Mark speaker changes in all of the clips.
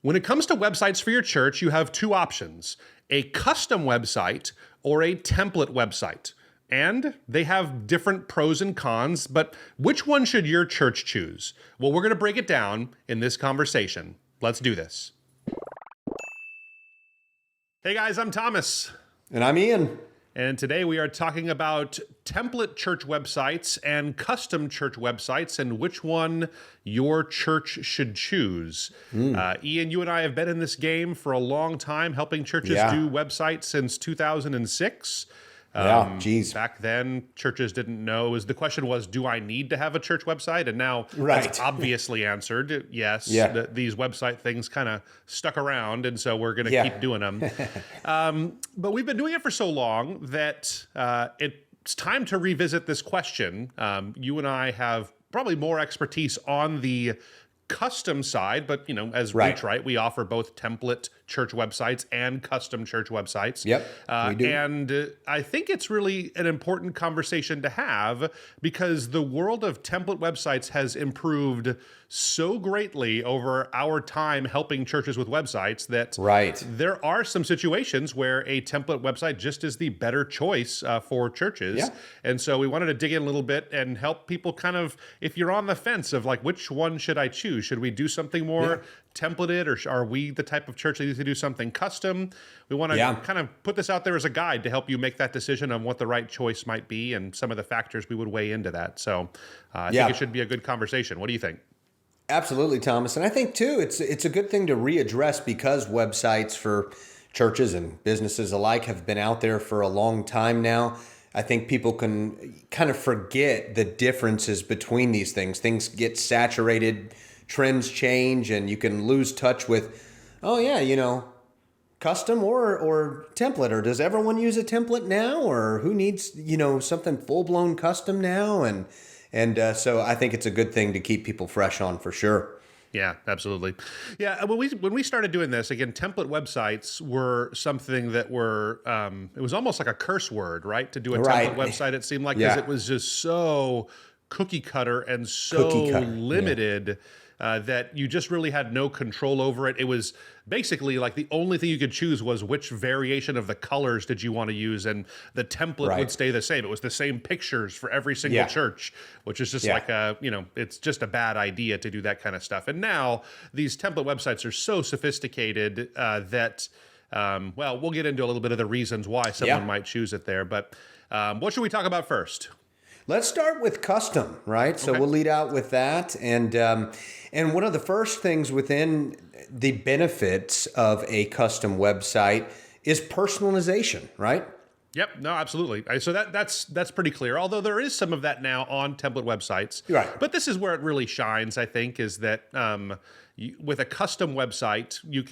Speaker 1: When it comes to websites for your church, you have two options: a custom website or a template website. And they have different pros and cons, but which one should your church choose? Well, we're going to break it down in this conversation. Let's do this. Hey guys, I'm Thomas.
Speaker 2: And I'm Ian.
Speaker 1: And today we are talking about template church websites and custom church websites and which one your church should choose. Ian, you and I have been in this game for a long time, helping churches do websites since 2006. Back then, churches didn't know. The question was, do I need to have a church website? And now that's obviously answered. Yes, these website things kind of stuck around, and so we're going to keep doing them. But we've been doing it for so long that it's time to revisit this question. You and I have probably more expertise on the custom side, but as REACHRIGHT, we offer both template church websites and custom church websites.
Speaker 2: We do.
Speaker 1: And I think it's really an important conversation to have because the world of template websites has improved so greatly over our time helping churches with websites that there are some situations where a template website just is the better choice for churches. And so we wanted to dig in a little bit and help people kind of, if you're on the fence of like, which one should I choose? Should we do something more templated, or are we the type of church that needs to do something custom? We want to kind of put this out there as a guide to help you make that decision on what the right choice might be and some of the factors we would weigh into that. So I think it should be a good conversation. What do you think?
Speaker 2: Absolutely, Thomas. And I think, too, it's a good thing to readdress because websites for churches and businesses alike have been out there for a long time now. I think people can kind of forget the differences between these things. Things get saturated, trends change, and you can lose touch with, custom or template, or does everyone use a template now, or who needs, something full-blown custom now? And so I think it's a good thing to keep people fresh on for sure.
Speaker 1: Yeah, absolutely. Yeah, when we started doing this, again, template websites were something that were, it was almost like a curse word, right? To do a template website, it seemed like, because it was just so cookie cutter and so limited that you just really had no control over it. It was basically like the only thing you could choose was which variation of the colors did you want to use, and the template would stay the same. It was the same pictures for every single church, which is just like it's just a bad idea to do that kind of stuff. And now these template websites are so sophisticated that, we'll get into a little bit of the reasons why someone might choose it there. But what should we talk about first?
Speaker 2: Let's start with custom, right? So we'll lead out with that. And one of the first things within the benefits of a custom website is personalization, right?
Speaker 1: Yep. No, absolutely. So that's pretty clear. Although there is some of that now on template websites.
Speaker 2: Right.
Speaker 1: But this is where it really shines, I think, is that with a custom website, you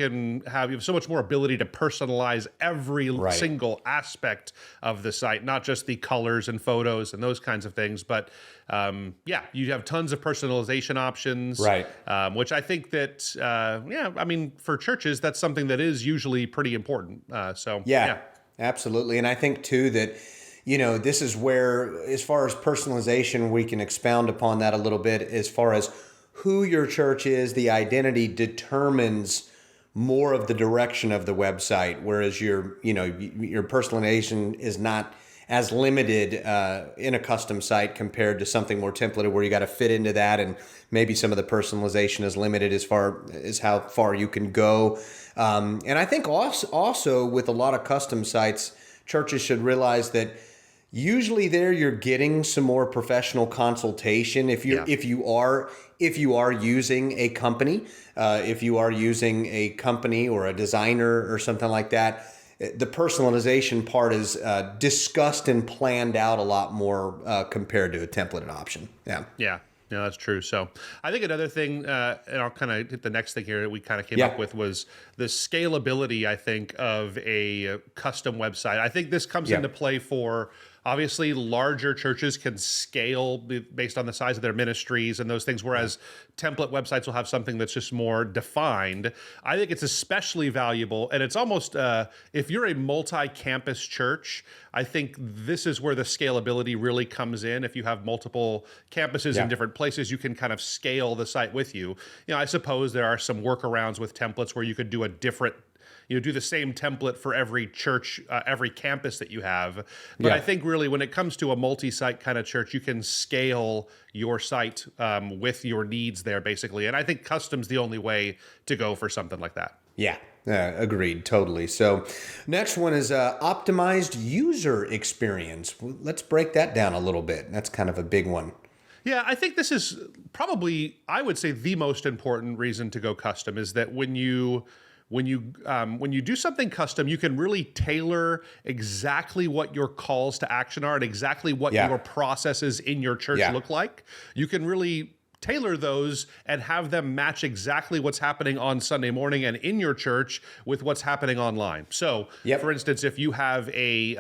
Speaker 1: have so much more ability to personalize every single aspect of the site, not just the colors and photos and those kinds of things. But you have tons of personalization options, which I think that, for churches, that's something that is usually pretty important. Absolutely.
Speaker 2: And I think, too, that, this is where, as far as personalization, we can expound upon that a little bit. As far as who your church is, the identity determines more of the direction of the website, whereas your personalization is not as limited in a custom site compared to something more templated where you got to fit into that, and maybe some of the personalization is limited as far as how far you can go. And I think also with a lot of custom sites, churches should realize that usually there you're getting some more professional consultation if you are using a company, if you are using a company or a designer or something like that. The personalization part is discussed and planned out a lot more compared to a templated option.
Speaker 1: Yeah, that's true. So I think another thing, and I'll kind of hit the next thing here that we kind of came up with, was the scalability, I think, of a custom website. I think this comes into play for Obviously, larger churches can scale based on the size of their ministries and those things, whereas template websites will have something that's just more defined. I think it's especially valuable, and it's almost, if you're a multi-campus church, I think this is where the scalability really comes in. If you have multiple campuses in different places, you can kind of scale the site with you. You know, I suppose there are some workarounds with templates where you could do a different, do the same template for every church, every campus that you have. But I think really when it comes to a multi-site kind of church, you can scale your site with your needs there, basically. And I think custom's the only way to go for something like that.
Speaker 2: Yeah, agreed, totally. So next one is optimized user experience. Let's break that down a little bit. That's kind of a big one.
Speaker 1: Yeah, I think this is probably, I would say, the most important reason to go custom is that when you do something custom, you can really tailor exactly what your calls to action are and exactly what your processes in your church look like. You can really tailor those and have them match exactly what's happening on Sunday morning and in your church with what's happening online. So, for instance, if you have a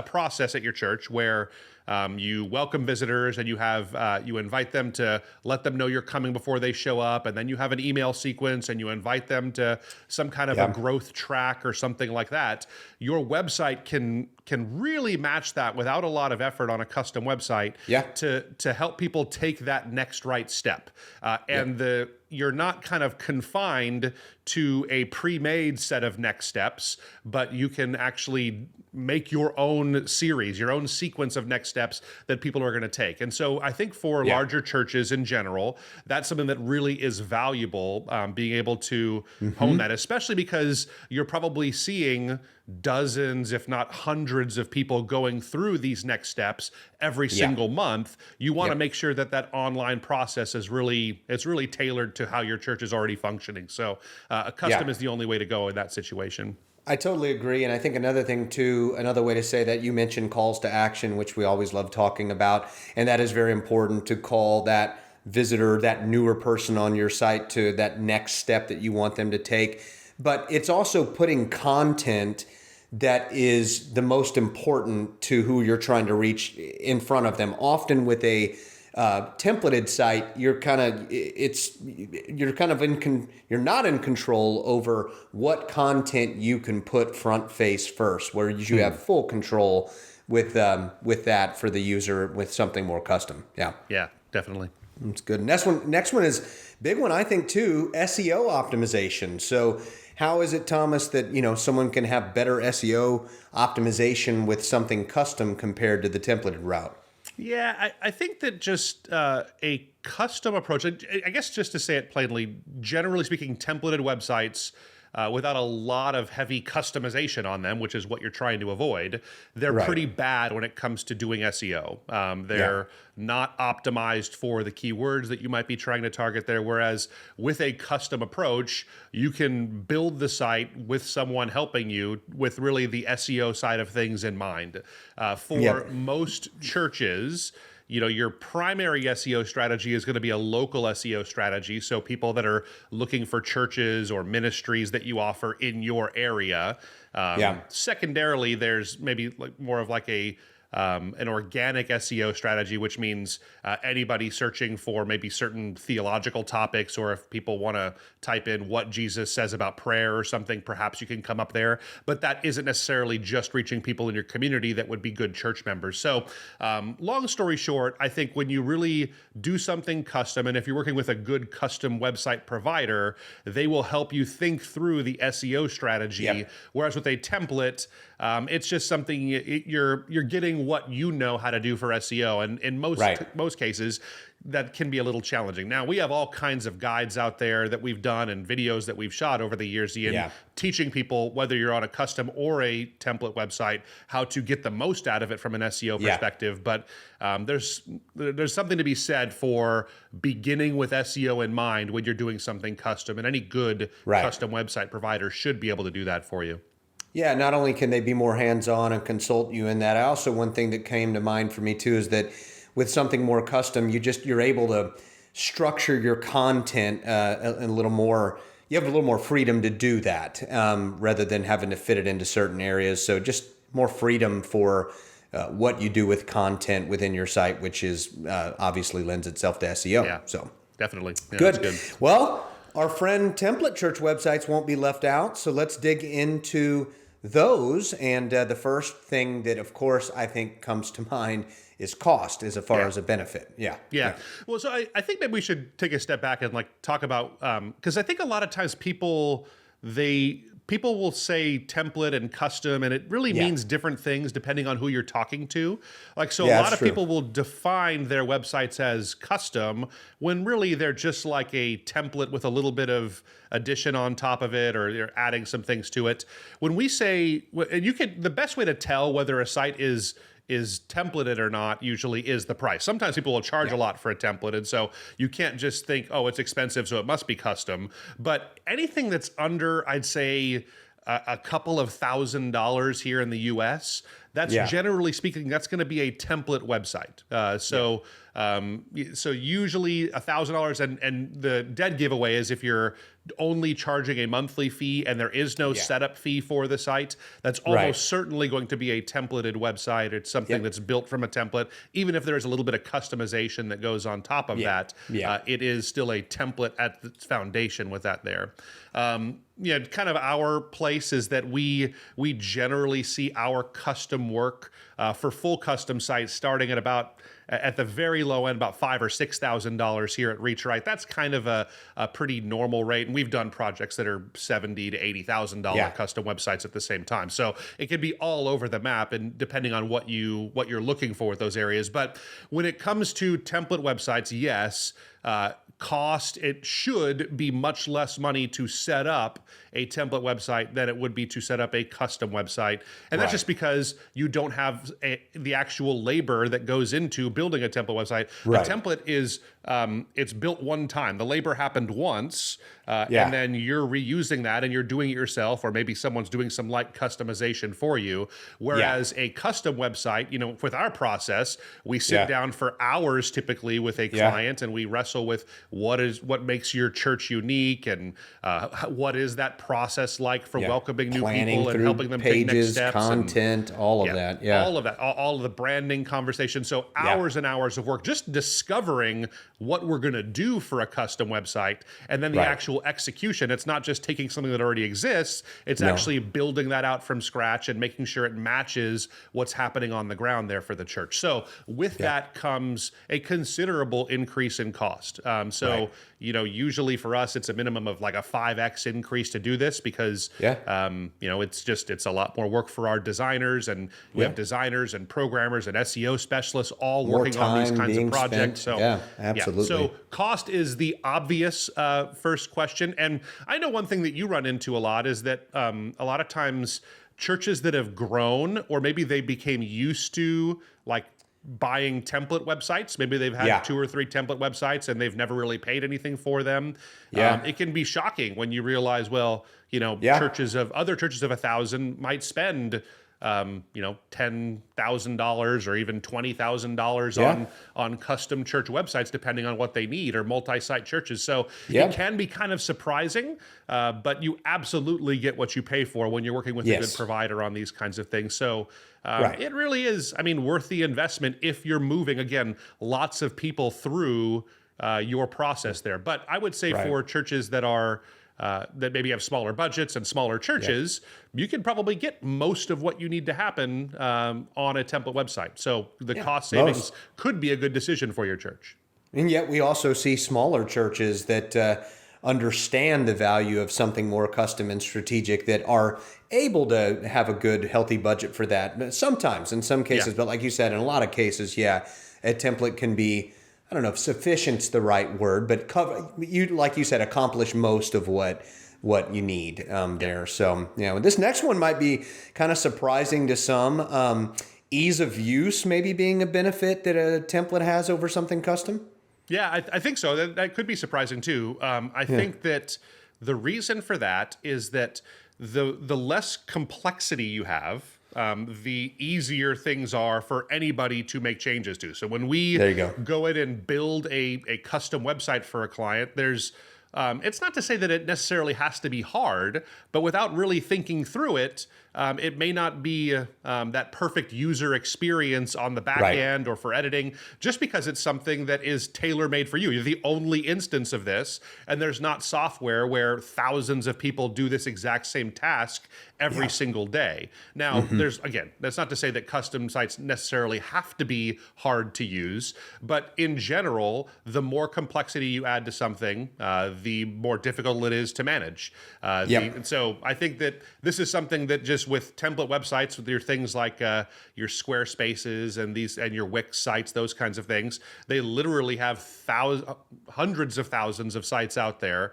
Speaker 1: process at your church where you welcome visitors and you invite them to let them know you're coming before they show up, and then you have an email sequence and you invite them to some kind of a growth track or something like that. Your website can really match that without a lot of effort on a custom website to help people take that next right step. You're not kind of confined to a pre-made set of next steps, but you can actually make your own series, your own sequence of next steps that people are going to take. And so I think for larger churches in general, that's something that really is valuable, being able to hone that, especially because you're probably seeing dozens, if not hundreds of people going through these next steps every single month. You want to make sure that that online process is really tailored to how your church is already functioning. So a custom is the only way to go in that situation.
Speaker 2: I totally agree. And I think another thing too, another way to say that, you mentioned calls to action, which we always love talking about. And that is very important, to call that visitor, that newer person on your site, to that next step that you want them to take. But it's also putting content that is the most important to who you're trying to reach in front of them. Often with a templated site, you're not in control over what content you can put front face first, where you have full control with that for the user with something more custom.
Speaker 1: Yeah, definitely.
Speaker 2: That's good. Next one is big one, I think, too, SEO optimization. So how is it, Thomas, that someone can have better SEO optimization with something custom compared to the templated route?
Speaker 1: Yeah, I think that just a custom approach, I guess just to say it plainly, generally speaking, templated websites without a lot of heavy customization on them, which is what you're trying to avoid, they're pretty bad when it comes to doing SEO. They're not optimized for the keywords that you might be trying to target there. Whereas with a custom approach, you can build the site with someone helping you with really the SEO side of things in mind. For most churches, your primary SEO strategy is going to be a local SEO strategy. So people that are looking for churches or ministries that you offer in your area. Secondarily, there's maybe more of an organic SEO strategy, which means anybody searching for maybe certain theological topics, or if people want to type in what Jesus says about prayer or something, perhaps you can come up there. But that isn't necessarily just reaching people in your community that would be good church members. So long story short, I think when you really do something custom, and if you're working with a good custom website provider, they will help you think through the SEO strategy. Whereas with a template, it's just something you're getting what you know how to do for SEO, and in most cases that can be a little challenging. Now, we have all kinds of guides out there that we've done and videos that we've shot over the years, Ian, teaching people, whether you're on a custom or a template website, how to get the most out of it from an SEO perspective. But there's something to be said for beginning with SEO in mind when you're doing something custom, and any good custom website provider should be able to do that for you.
Speaker 2: Yeah, not only can they be more hands-on and consult you in that, also one thing that came to mind for me too is that with something more custom, you're able to structure your content a little more. You have a little more freedom to do that rather than having to fit it into certain areas. So just more freedom for what you do with content within your site, which is obviously lends itself to SEO.
Speaker 1: Yeah,
Speaker 2: so
Speaker 1: definitely. Yeah,
Speaker 2: good.
Speaker 1: That's good.
Speaker 2: Well, our friend template church websites won't be left out. So let's dig into those. And the first thing that, of course, I think comes to mind is cost as far as a benefit.
Speaker 1: Yeah. Well, so I think maybe we should take a step back and like talk about, because I think a lot of times people will say template and custom, and it really means different things depending on who you're talking to. Like, so a lot of people will define their websites as custom when really they're just like a template with a little bit of addition on top of it, or you're adding some things to it. When we say, and the best way to tell whether a site is templated or not usually is the price. Sometimes people will charge a lot for a template, and so you can't just think, oh, it's expensive, so it must be custom. But anything that's under, I'd say, a couple of $1,000s here in the US, that's generally speaking, that's going to be a template website. So usually $1,000, and the dead giveaway is if you're only charging a monthly fee and there is no setup fee for the site, that's almost certainly going to be a templated website. It's something that's built from a template. Even if there's a little bit of customization that goes on top of that, it is still a template at the foundation with that there. Kind of our place is that we generally see our custom work for full custom sites starting at about, at the very low end, about $5,000 or $6,000 here at REACHRIGHT. That's kind of a pretty normal rate, and we've done projects that are $70,000 to $80,000 custom websites at the same time. So it can be all over the map, and depending on what you're looking for with those areas. But when it comes to template websites, yes. Cost, it should be much less money to set up a template website than it would be to set up a custom website. And that's just because you don't have the actual labor that goes into building a template website. A template is, it's built one time. The labor happened once, and then you're reusing that and you're doing it yourself, or maybe someone's doing some light customization for you. Whereas a custom website, with our process, we sit down for hours typically with a client and we wrestle with what makes your church unique, and what is that process like for welcoming new people and helping them take next steps,
Speaker 2: content, all of that.
Speaker 1: All of the branding conversation. So hours and hours of work just discovering what we're going to do for a custom website, and then the actual execution. It's not just taking something that already exists, it's actually building that out from scratch and making sure it matches what's happening on the ground there for the church. So with that comes a considerable increase in cost. Usually for us, it's a minimum of like a 5x increase to do this, because it's a lot more work for our designers, and we have designers and programmers and SEO specialists all working on these kinds of projects. So absolutely. So cost is the obvious first question. And I know one thing that you run into a lot is that a lot of times churches that have grown, or maybe they became used to like buying template websites. Maybe they've had 2 or 3 template websites and they've never really paid anything for them. It can be shocking when you realize, other churches of 1,000 might spend $10,000 or even $20,000 on custom church websites, depending on what they need, or multi-site churches. So it can be kind of surprising, but you absolutely get what you pay for when you're working with a good provider on these kinds of things. So it really is, worth the investment if you're moving, again, lots of people through your process there. But I would say for churches that are that maybe have smaller budgets and smaller churches, you can probably get most of what you need to happen on a template website. So the cost savings could be a good decision for your church.
Speaker 2: And yet we also see smaller churches that understand the value of something more custom and strategic, that are able to have a good, healthy budget for that. Sometimes, in some cases, but like you said, in a lot of cases, a template can be, I don't know if sufficient's the right word, but like you said, accomplish most of what you need there. So, this next one might be kind of surprising to some. Ease of use maybe being a benefit that a template has over something custom.
Speaker 1: Yeah, I think so. That could be surprising too. I think that the reason for that is that the less complexity you have, the easier things are for anybody to make changes to. So when we go in and build a custom website for a client, there's it's not to say that it necessarily has to be hard, but without really thinking through it, it may not be that perfect user experience on the back end or for editing, just because it's something that is tailor-made for you. You're the only instance of this, and there's not software where thousands of people do this exact same task every single day. Now, that's not to say that custom sites necessarily have to be hard to use, but in general, the more complexity you add to something, the more difficult it is to manage. So I think that this is something that just with template websites, with your things like your Squarespaces and your Wix sites, those kinds of things, they literally have hundreds of thousands of sites out there.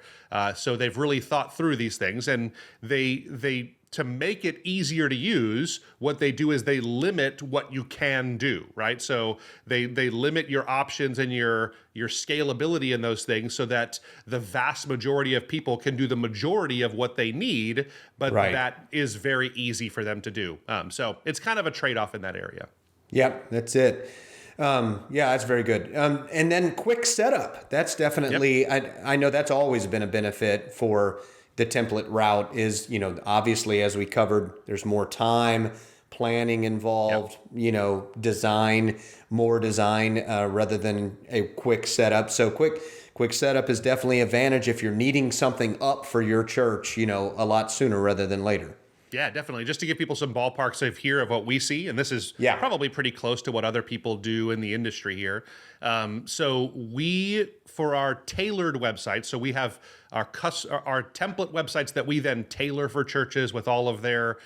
Speaker 1: So they've really thought through these things, and they to make it easier to use, what they do is they limit what you can do, right? So they limit your options and your scalability in those things so that the vast majority of people can do the majority of what they need, but that is very easy for them to do. So it's kind of a trade-off in that area.
Speaker 2: Yep, that's it. That's very good. And then quick setup. That's definitely, I know that's always been a benefit for the template route is, obviously, as we covered, there's more time, planning involved, more design rather than a quick setup. So quick setup is definitely an advantage if you're needing something up for your church, a lot sooner rather than later.
Speaker 1: Yeah, definitely. Just to give people some ballparks of what we see, and this is probably pretty close to what other people do in the industry here. So for our tailored websites, so we have our template websites that we then tailor for churches with all of their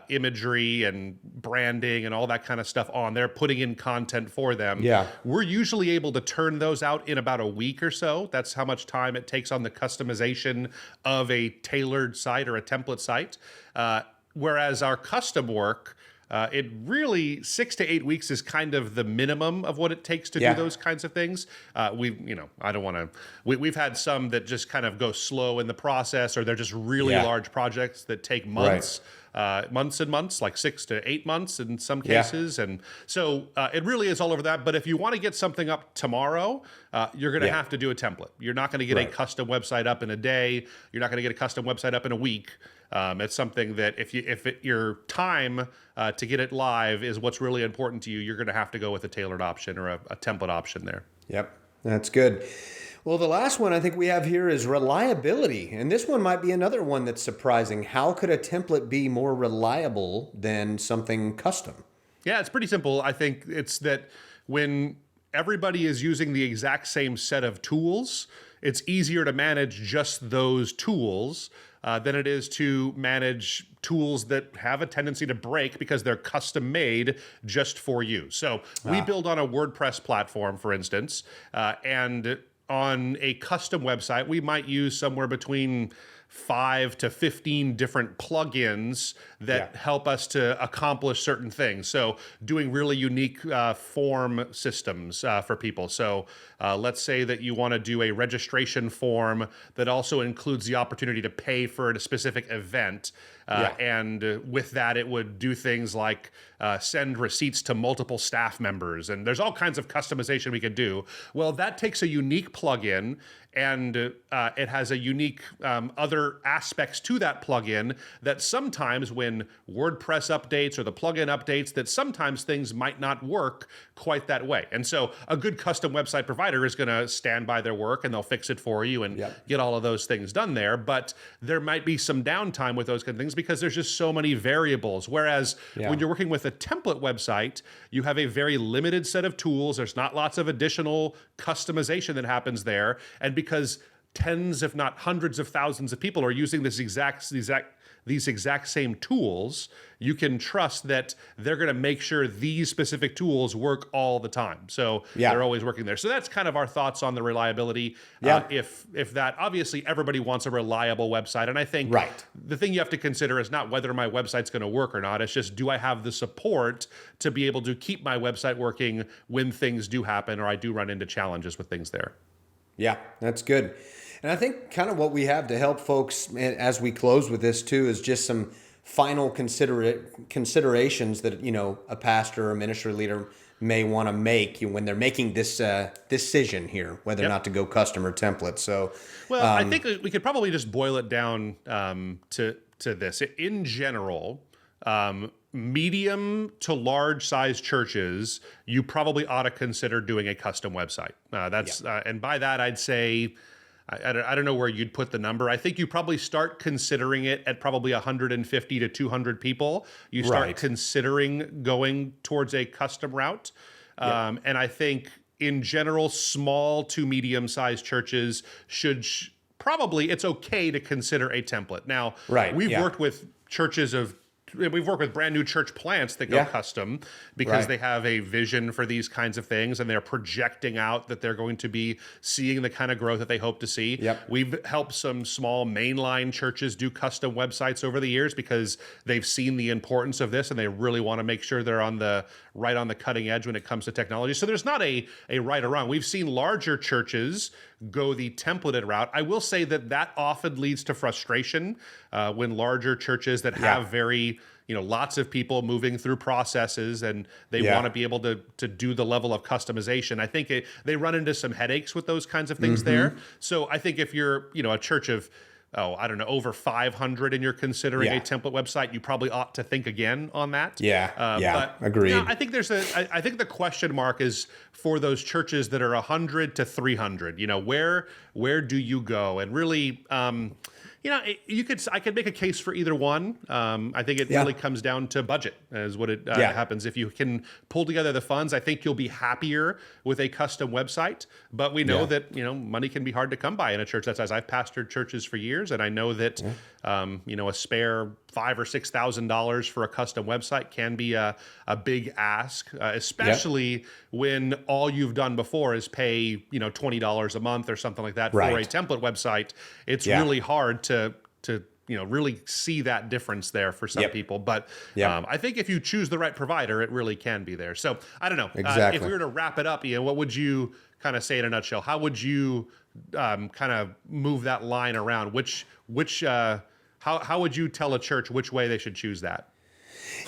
Speaker 1: imagery and branding and all that kind of stuff on there, putting in content for them. Yeah. We're usually able to turn those out in about a week or so. That's how much time it takes on the customization of a tailored site or a template site. Whereas our custom work, it really 6 to 8 weeks is kind of the minimum of what it takes to do those kinds of things. We've had some that just kind of go slow in the process, or they're just really large projects that take months. Months and months, like 6 to 8 months in some cases. And so it really is all over that. But if you want to get something up tomorrow, you're going to have to do a template. You're not going to get a custom website up in a day. You're not going to get a custom website up in a week. It's something that your time to get it live is what's really important to you, you're going to have to go with a tailored option or a template option there.
Speaker 2: Yep, that's good. Well, the last one I think we have here is reliability. And this one might be another one that's surprising. How could a template be more reliable than something custom?
Speaker 1: Yeah, it's pretty simple. I think it's that when everybody is using the exact same set of tools, it's easier to manage just those tools than it is to manage tools that have a tendency to break because they're custom made just for you. So we build on a WordPress platform, for instance, and on a custom website, we might use somewhere between 5 to 15 different plugins that help us to accomplish certain things. So doing really unique form systems for people. So let's say that you want to do a registration form that also includes the opportunity to pay for a specific event. And with that, it would do things like send receipts to multiple staff members. And there's all kinds of customization we could do. Well, that takes a unique plugin, and it has a unique other aspects to that plugin that sometimes when WordPress updates or the plugin updates, that sometimes things might not work quite that way. And so a good custom website provider is going to stand by their work and they'll fix it for you and get all of those things done there. But there might be some downtime with those kind of things because there's just so many variables. Whereas when you're working with a template website, you have a very limited set of tools. There's not lots of additional customization that happens there. And because tens, if not hundreds of thousands of people are using these exact same tools, you can trust that they're going to make sure these specific tools work all the time. So they're always working there. So that's kind of our thoughts on the reliability. If that, obviously everybody wants a reliable website. And I think the thing you have to consider is not whether my website's going to work or not. It's just, do I have the support to be able to keep my website working when things do happen or I do run into challenges with things there? Yeah,
Speaker 2: that's good. And I think kind of what we have to help folks as we close with this too is just some final considerations that, a pastor or ministry leader may want to make when they're making this decision here, whether or not to go custom or template. So,
Speaker 1: well, I think we could probably just boil it down to this. In general, medium to large size churches, you probably ought to consider doing a custom website. And by that, I'd say, I don't know where you'd put the number. I think you probably start considering it at probably 150 to 200 people. You start considering going towards a custom route. And I think in general, small to medium sized churches should probably, it's okay to consider a template. Now, we've worked with we've worked with brand new church plants that go custom because they have a vision for these kinds of things and they're projecting out that they're going to be seeing the kind of growth that they hope to see. We've helped some small mainline churches do custom websites over the years because they've seen the importance of this and they really want to make sure they're right on the cutting edge when it comes to technology. So there's not a right or wrong. We've seen larger churches go the templated route. I will say that often leads to frustration when larger churches that have very, lots of people moving through processes and they want to be able to do the level of customization. I think they run into some headaches with those kinds of things there. So I think if you're, a church of, over 500 and you're considering a template website, you probably ought to think again on that.
Speaker 2: But, agreed.
Speaker 1: I think I think the question mark is for those churches that are 100 to 300, where do you go? And really, I could make a case for either one. I think it really comes down to budget is what it happens. If you can pull together the funds, I think you'll be happier with a custom website. But we know that, money can be hard to come by in a church that size. I've pastored churches for years, and I know that, a spare $5,000 or $6,000 for a custom website can be a big ask, especially when all you've done before is pay, $20 a month or something like that for a template website. It's really hard to really see that difference there for some people. But I think if you choose the right provider, it really can be there. So I don't know. If we were to wrap it up, Ian, what would you kind of say in a nutshell? How would you kind of move that line around? How would you tell a church which way they should choose that?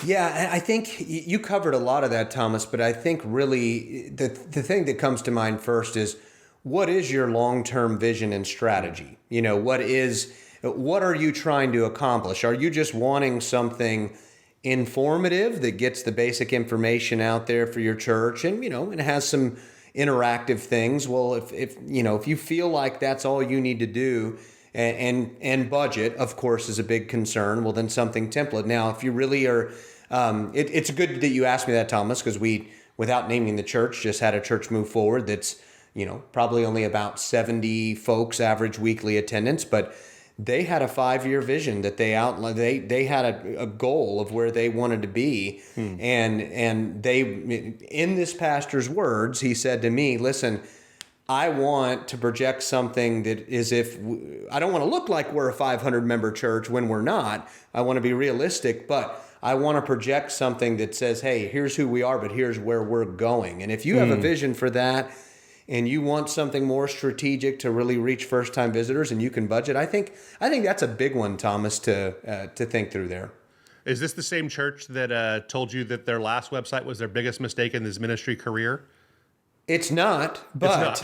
Speaker 2: Yeah, I think you covered a lot of that, Thomas, but I think really the thing that comes to mind first is, what is your long-term vision and strategy? What are you trying to accomplish? Are you just wanting something informative that gets the basic information out there for your church and, and has some interactive things? Well, if you feel like that's all you need to do, and budget, of course, is a big concern, well, then something template. Now, if you really are, it's good that you asked me that, Thomas, because we, without naming the church, just had a church move forward that's, probably only about 70 folks average weekly attendance, but they had a 5-year vision that they outlined. They had a goal of where they wanted to be. And they, in this pastor's words, he said to me, listen, I want to project something that is I don't want to look like we're a 500 member church when we're not. I want to be realistic, but I want to project something that says, hey, here's who we are, but here's where we're going. And if you have a vision for that and you want something more strategic to really reach first-time visitors and you can budget, I think that's a big one, Thomas, to think through there.
Speaker 1: Is this the same church that told you that their last website was their biggest mistake in his ministry career?
Speaker 2: It's not, but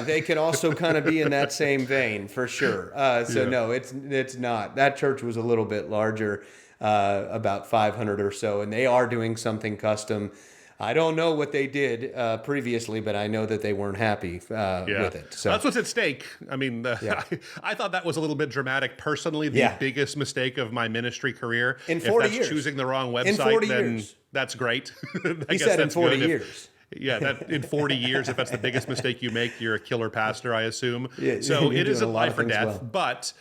Speaker 2: they could also kind of be in that same vein for sure. No, it's not. That church was a little bit larger, about 500 or so, and they are doing something custom. I don't know what they did previously, but I know that they weren't happy with it. So
Speaker 1: that's what's at stake. I mean, I thought that was a little bit dramatic. Personally, the biggest mistake of my ministry career.
Speaker 2: In 40 years.
Speaker 1: Choosing the wrong website,
Speaker 2: in 40
Speaker 1: then
Speaker 2: years.
Speaker 1: That's great.
Speaker 2: He said in 40 years.
Speaker 1: That in 40 years, if that's the biggest mistake you make, you're a killer pastor, I assume. So it is a life or death, but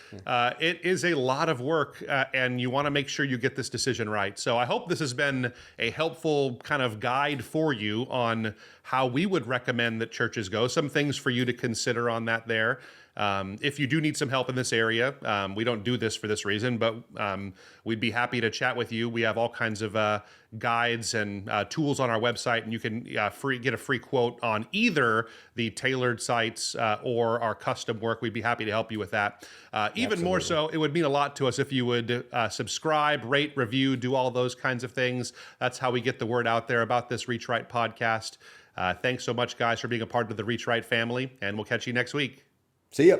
Speaker 1: it is a lot of work, and you want to make sure you get this decision right. So I hope this has been a helpful kind of guide for you on how we would recommend that churches go. Some things for you to consider on that there. If you do need some help in this area, we don't do this for this reason, but we'd be happy to chat with you. We have all kinds of guides and tools on our website, and you can get a free quote on either the tailored sites or our custom work. We'd be happy to help you with that. Even more so, it would mean a lot to us if you would subscribe, rate, review, do all those kinds of things. That's how we get the word out there about this Reach Right podcast. Thanks so much, guys, for being a part of the Reach Right family, and we'll catch you next week.
Speaker 2: See ya.